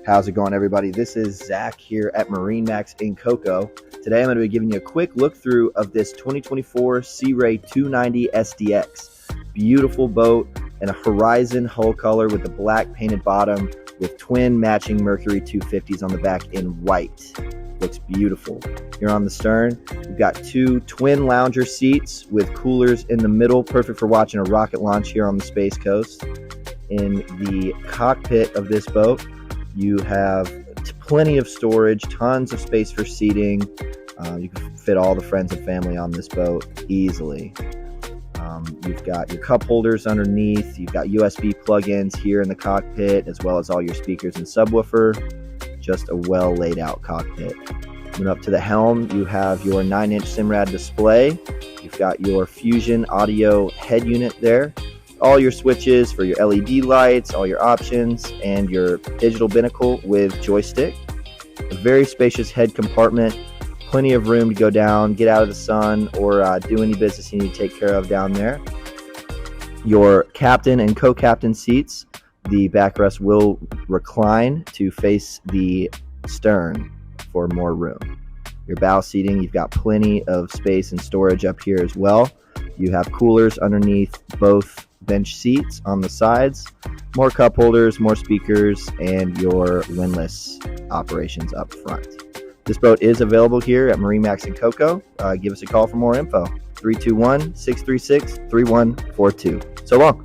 How's it going, everybody? This is Zach here at MarineMax in Cocoa. Today I'm going to be giving you a quick look through of this 2024 Sea Ray 290 SDX. Beautiful boat and a horizon hull color with the black painted bottom with twin matching Mercury 250s on the back in white. Looks beautiful. Here on the stern, we've got two twin lounger seats with coolers in the middle, perfect for watching a rocket launch here on the Space Coast. In the cockpit of this boat, you have plenty of storage, tons of space for seating. You can fit all the friends and family on this boat easily. You've got your cup holders underneath. You've got USB plug-ins here in the cockpit, as well as all your speakers and subwoofer. Just a well laid out cockpit. Moving up to the helm, you have your 9-inch Simrad display. You've got your Fusion audio head unit there. All your switches for your LED lights, all your options, and your digital binnacle with joystick. A very spacious head compartment, plenty of room to go down, get out of the sun, or do any business you need to take care of down there. Your captain and co-captain seats, the backrest will recline to face the stern for more room. Your bow seating, you've got plenty of space and storage up here as well. You have coolers underneath both bench seats on the sides, more cup holders, more speakers, and your windlass operations up front. This boat is available here at MarineMax in Cocoa. Give us a call for more info, 321-636-3142. So long.